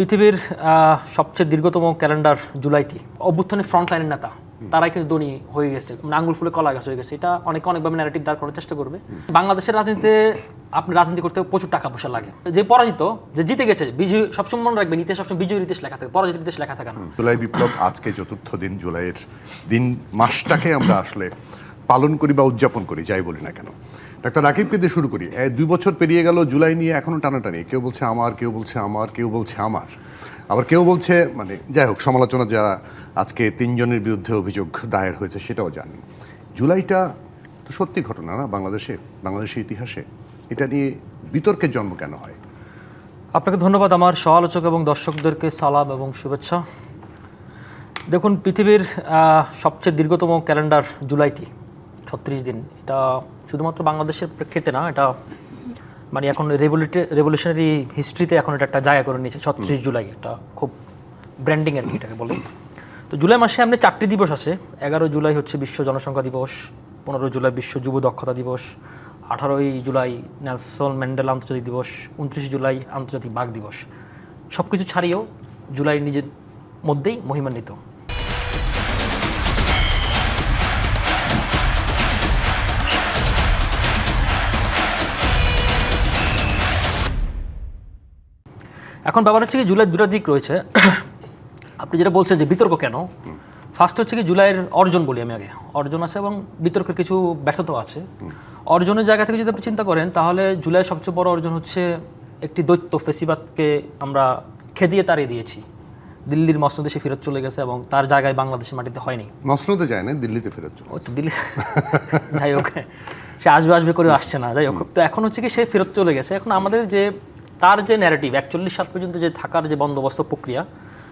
পৃথিবীর সবচেয়ে দীর্ঘতম ক্যালেন্ডার জুলাইটি অভ্যুত্থানের ফ্রন্ট লাইনের নেতা তারাই কিন্তু ধনী হয়ে গেছে, আঙ্গুল ফুলে কলা গাছ হয়ে গেছে। এটা অনেকভাবে ন্যারেটিভ দাঁড় করার চেষ্টা করবে। বাংলাদেশের রাজনীতিতে আপনি রাজনীতি করতে প্রচুর টাকা পয়সা লাগে। যে পরাজিত, যে জিতে গেছে, বিজয় সবসময় মনে রাখবেন, ইতিহাস সবসময় বিজয়ের ইতিহাস লেখা থাকে, পরাজিত ইতিহাস লেখা থাকে না। জুলাই বিপ্লব আজকে চতুর্থ দিন, জুলাইয়ের দিন মাসটাকে আমরা আসলে পালন করি বা উদযাপন করি, যাই বলি না কেন। ডাক্তার রাকিবকে দিয়ে শুরু করি। 2 বছর পেরিয়ে গেল, জুলাই নিয়ে এখনো টানাটানি। কেউ বলছে আমার, কেউ বলছে আমার, কেউ বলছে আমার, আবার কেউ বলছে যাই হোক, সমালোচনা যারা আজকে 3 জনের বিরুদ্ধে অভিযোগ দায়ের হয়েছে সেটাও জানি। জুলাইটা তো সত্যি ঘটনা না বাংলাদেশের ইতিহাসে, এটা নিয়ে বিতর্কের জন্ম কেন হয়? আপনাকে ধন্যবাদ। আমার সমালোচক এবং দর্শকদেরকে সালাম এবং শুভেচ্ছা। দেখুন, পৃথিবীর সবচেয়ে দীর্ঘতম ক্যালেন্ডার জুলাইটি 36 দিন। এটা শুধুমাত্র বাংলাদেশের প্রেক্ষিতে না, এটা এখন রেভলিউশনারি হিস্ট্রিতে এখন এটা একটা জায়গা করে নিয়েছে। 36 জুলাই একটা খুব ব্র্যান্ডিং আর কি এটাকে বলে। তো জুলাই মাসে এমনি 4টি দিবস আছে। 11 জুলাই হচ্ছে বিশ্ব জনসংখ্যা দিবস, 15 জুলাই বিশ্ব যুব দক্ষতা দিবস, 18ই জুলাই নেলসন ম্যান্ডেলা আন্তর্জাতিক দিবস, 29 জুলাই আন্তর্জাতিক বাঘ দিবস। সব কিছু ছাড়িয়েও জুলাই নিজের মধ্যেই মহিমান্বিত। এখন ব্যাপার হচ্ছে কি, জুলাইয়ের দুটো দিক রয়েছে। আপনি যেটা বলছেন যে বিতর্ক কেন, ফার্স্ট হচ্ছে কি জুলাইয়ের অর্জন বলি আমি আগে। অর্জন আছে এবং বিতর্কের কিছু ব্যর্থতাও আছে। অর্জনের জায়গা থেকে যদি আপনি চিন্তা করেন, তাহলে জুলাইয়ের সবচেয়ে বড় অর্জন হচ্ছে একটি দৈত্য ফেসিবাদকে আমরা খেদিয়ে তাড়িয়ে দিয়েছি। দিল্লির মসনদে সে ফেরত চলে গেছে এবং তার জায়গায় বাংলাদেশের মাটিতে হয়নি। মসনদে যায় না, দিল্লিতে ফেরত চলে ওই তো দিল্লি যাই হোক, সে আসবে করেও আসছে না। যাই হোক, তো এখন হচ্ছে কি সে ফেরত চলে গেছে। এখন আমাদের যে তার যে ন্যারেটিভ 41 সাল পর্যন্ত যে থাকার যে বন্দোবস্ত প্রক্রিয়া,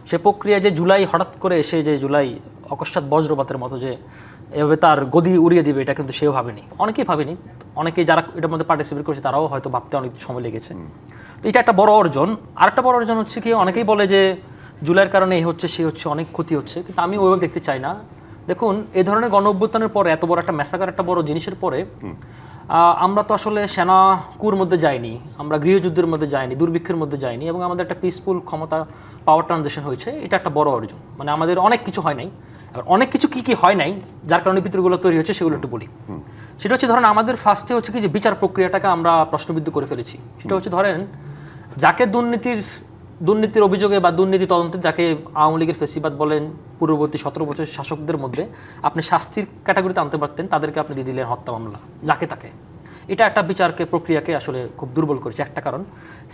সে প্রক্রিয়া যে জুলাই হঠাৎ করে এসে যে জুলাই অকস্মাৎ বজ্রপাতের মতো যে এভাবে তার গদি উড়িয়ে দিবে, এটা কিন্তু সেও ভাবেনি, অনেকেই ভাবেনি। অনেকেই যারা এটার মধ্যে পার্টিসিপেট করেছে তারাও হয়তো ভাবতে অনেক সময় লেগেছে। তো এটা একটা বড় অর্জন। আরেকটা বড় অর্জন হচ্ছে কি, অনেকেই বলে যে জুলাইয়ের কারণে এই হচ্ছে সে হচ্ছে, অনেক ক্ষতি হচ্ছে, কিন্তু আমি ওইভাবে দেখতে চাই না। দেখুন, এই ধরনের গণ অভ্যুত্থানের পরে, এত বড় একটা ম্যাসাকার, একটা বড় জিনিসের পরে আমরা তো আসলে সেনা কুর মধ্যে যাইনি, আমরা গৃহযুদ্ধের মধ্যে যাইনি, দুর্ভিক্ষের মধ্যে যাইনি, এবং আমাদের একটা পিসফুল ক্ষমতা পাওয়ার ট্রানজিশন হয়েছে। এটা একটা বড় অর্জন। আমাদের অনেক কিছু হয় নাই। এবার অনেক কিছু কি হয় নাই যার কারণে বিতর্কগুলো তৈরি হচ্ছে, সেগুলো একটু বলি। সেটা হচ্ছে, ধরেন আমাদের ফার্স্টে হচ্ছে কি যে বিচার প্রক্রিয়াটাকে আমরা প্রশ্নবিদ্ধ করে ফেলেছি। সেটা হচ্ছে, ধরেন যাকে দুর্নীতির অভিযোগে বা দুর্নীতি তদন্তে, যাকে আওয়ামী লীগের ফেসিবাদ বলেন, পূর্ববর্তী 17 বছরের শাসকদের মধ্যে আপনি শাস্তির ক্যাটাগরিতে আনতে পারতেন, তাদেরকে আপনি দিয়ে দিলেন হত্যা মামলা, যাকে তাকে। এটা একটা বিচারকে প্রক্রিয়াকে আসলে খুব দুর্বল করেছে, একটা কারণ।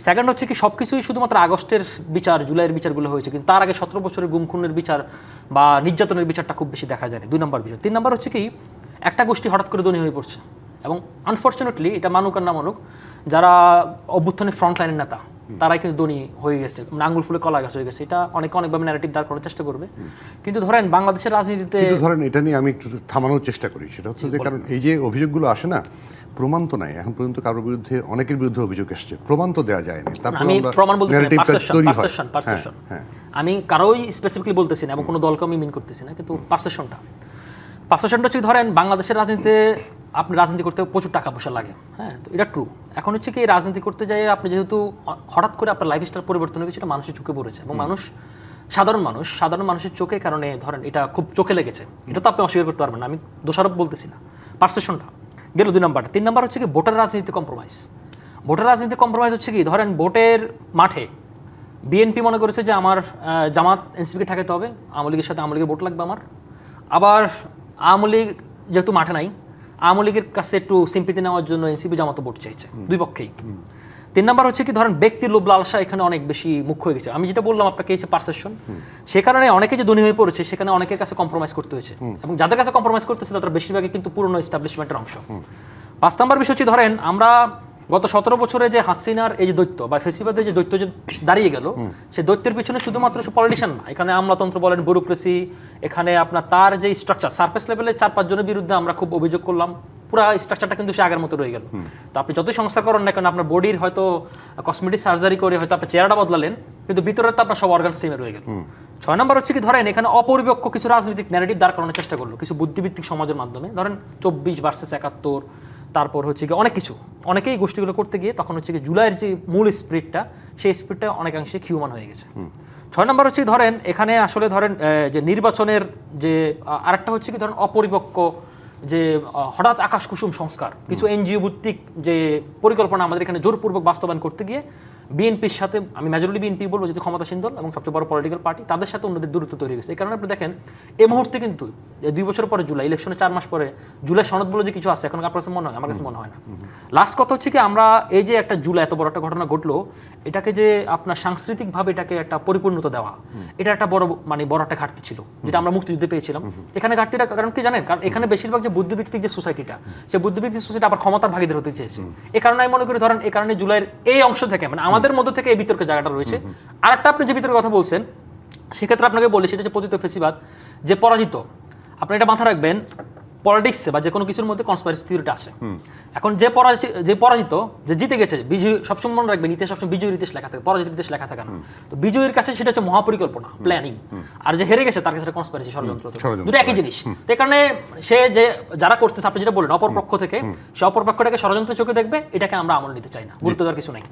সেকেন্ড হচ্ছে কি, সব কিছুই শুধুমাত্র আগস্টের বিচার, জুলাইয়ের বিচারগুলো হয়েছে, কিন্তু তার আগে 17 বছরের গুম খুনের বিচার বা নির্যাতনের বিচারটা খুব বেশি দেখা যায়নি। 2 নম্বর বিষয়। 3 নম্বর হচ্ছে কি, একটা গোষ্ঠী হঠাৎ করে ধনী হয়ে পড়ছে, এবং আনফর্চুনেটলি এটা মানুক আর না মানুক, যারা অভ্যুত্থানের ফ্রন্ট লাইনের নেতা তারাই কিন্তু ধনী হয়ে গেছে, আঙ্গুল ফুলে কলা গাছ হয়ে গেছে। এটা অনেকভাবে ন্যারেটিভ দাঁড় করার চেষ্টা করবে। কিন্তু ধরেন বাংলাদেশের রাজনীতিতে, ধরেন এটা নিয়ে আমি একটু থামানোর চেষ্টা করি। সেটা হচ্ছে যে, কারণ এই যে অভিযোগগুলো আসে না, প্রমাণ তো নাই এখন পর্যন্ত কারোর বিরুদ্ধে, অনেকের বিরুদ্ধে অভিযোগ এসছে, প্রমাণ তো দেওয়া যায়নি। আমি প্রমাণ বলতেছি না, পারসেপশন। আমি কারোই স্পেসিফিকলি বলতেছি না এবং কোনো দলকে আমি মিন করতেছি না, কিন্তু পারসেপশনটা হচ্ছে, ধরেন বাংলাদেশের রাজনীতিতে আপনি রাজনীতি করতে প্রচুর টাকা পয়সা লাগে। হ্যাঁ, তো এটা ট্রু। এখন হচ্ছে কি, রাজনীতি করতে যাই আপনি যেহেতু হঠাৎ করে আপনার লাইফস্টাইল পরিবর্তন হয়ে গেছে, এটা মানুষের চোখে পড়েছে, এবং সাধারণ মানুষের চোখে, কারণে ধরেন এটা খুব চোখে লেগেছে। এটা তো আপনি অস্বীকার করতে পারবেন না, আমি দোষারোপ বলতেছি না। পারসেপশনটা গেল 2 নম্বর। 3 নম্বর হচ্ছে কি, ভোটার রাজনীতি কম্প্রোমাইজ হচ্ছে কি, ধরেন ভোটের মাঠে বিএনপি মনে করেছে যে আমার জামাত এনসিপিকে ঠেকাতে হবে, আওয়ামী লীগের সাথে আওয়ামী লীগের ভোট লাগবে আমার। আবার আওয়ামী লীগ যেহেতু মাঠে নাই, আওয়ামী লীগের কাছে একটু সিম্পিতি নেওয়ার জন্য এনসিপি জামাত ভোট চাইছে, 2 পক্ষেই। 3 নম্বর হচ্ছে কি, ধরেন ব্যক্তির লোভ লালসা এখানে অনেক বেশি মুখ্য হয়ে গেছে। আমি যেটা বললাম আপনাকে, এই পারসেপশন, সে কারণে অনেকে যে ধনী হয়ে পড়েছে, সেখানে অনেকের কাছে কম্প্রোমাইজ করতে হয়েছে, এবং যাদের কাছে কম্প্রোমাইজ করতেছে তারা বেশিরভাগই কিন্তু পুরনো এস্টাবলিশমেন্টের অংশ। 5 নম্বর বিষয় হচ্ছে, ধরেন আমরা গত 17 বছরে যে হাসিনার এই যে দৈত্য বা ফেসিবাদের যে দৈত্য যে দাঁড়িয়ে গেল, সেই দৈত্যের পিছনে শুধুমাত্র পলিটিশিয়ান না, এখানে আমলাতন্ত্র বলেন, ব্যুরোক্রেসি, এখানে আপনার তার যে স্ট্রাকচার, সারফেস লেভেলে 4-5 জনের বিরুদ্ধে আমরা খুব অভিযোগ করলাম, পুরো স্ট্রাকচারটা কিন্তু সে আগের মতো রয়ে গেল। তো আপনি যতই সংস্কার করেন না কেন, আপনার বডির হয়তো কসমেটিক সার্জারি করে হয়তো আপনার চেহারাটা বদলালেন, কিন্তু ভিতরে তো আপনার সব অর্গান সেমে রয়ে গেল। 6 নম্বর হচ্ছে কি, ধরেন এখানে অপরিপক্ক কিছু রাজনৈতিক ন্যারেটিভ দাঁড় করানোর চেষ্টা করলো কিছু বুদ্ধিভিত্তিক সমাজের মাধ্যমে। ধরেন 24 ভার্সেস 71, তারপর হচ্ছে কি অনেক কিছু অনেকেই গোষ্ঠীগুলো করতে গিয়ে তখন হচ্ছে কি জুলাইয়ের যে মূল স্পিরিটটা সেই স্পিরিটটা অনেকাংশে ক্ষীয়মান হয়ে গেছে। 6 নম্বর হচ্ছে ধরেন এখানে আসলে ধরেন যে নির্বাচনের যে আরেকটা হচ্ছে কি ধরেন অপরিপক্ক যে হঠাৎ আকাশ কুসুম সংস্কার কিছু এনজিও ভিত্তিক যে পরিকল্পনা আমাদের এখানে জোরপূর্বক বাস্তবায়ন করতে গিয়ে বিএনপির সাথে আমি মেজরিটি বিএনপি বলবো যদি ক্ষমতাসীন দল এবং সবচেয়ে বড় পলিটিক্যাল পার্টি তাদের সাথে অন্যদের দূরত্ব তৈরি হয়েছে। এই কারণে আপনি দেখেন এই মুহূর্তে কিন্তু 2 বছর পরে জুলাই ইলেকশনে 4 মাস পরে জুলাই সনদ বলে যে কিছু আছে এখন আপনার কাছে মনে হয় আমার কাছে মনে হয় না। লাস্ট কথা হচ্ছে কি আমরা এই যে একটা জুলাই এত বড় একটা ঘটনা ঘটলো এটাকে যে আপনার সাংস্কৃতিকভাবে এটাকে একটা পরিপূর্ণতা দেওয়া এটা একটা বড় মানে বড় একটা ঘাটতি ছিল যেটা আমরা মুক্তিযুদ্ধে পেয়েছিলাম। এখানে ঘাটতিটা কারণ কি জানেন কারণ এখানে বেশিরভাগ যে বুদ্ধিভিত্তিক যে সোসাইটিটা সেই বুদ্ধিভিত্তিক সোসাইটি আবার ক্ষমতার ভাগীদার হতে চেয়েছে। এই কারণে আমি মনে করি ধরেন এই কারণে জুলাইয়ের এই অংশ থেকে মানে আমাদের মধ্যে থেকে এই বিতর্কের জায়গাটা রয়েছে। আর একটা আপনি যে বিতর্কের কথা বলছেন সেক্ষেত্রে আপনাকে বলি সেটা হচ্ছে পতিত ফেসিবাদ যে পরাজিত আপনি এটা মাথায় রাখবেন পলিটিক্সে বা যে কোনো কিছুর মধ্যে কনস্পাইরেসি থিওরিটা আসে। এখন যে পরাজিত যে জিতে গেছে বিজয়ী সবসময় মনে রাখবেন ইতিহাস সবসময় বিজয়ীর ইতিহাস লেখা থাকে পরাজিত ইতিহাস লেখা থাকে না। তো বিজয়ীর কাছে সেটা হচ্ছে মহাপরিকল্পনা প্ল্যানিং আর যে হেরে গেছে তার কাছে কনস্পাইরেসি ষড়যন্ত্র দুটো একই জিনিস। তো এই কারণে সে যে যারা করতেছে আপনি যেটা বললেন অপরপক্ষ থেকে সে অপরপক্ষটাকে ষড়যন্ত্রের চোখে দেখবে এটাকে আমরা আমল নিতে চাই না গুরুত্ব দেওয়ার কিছু নাই।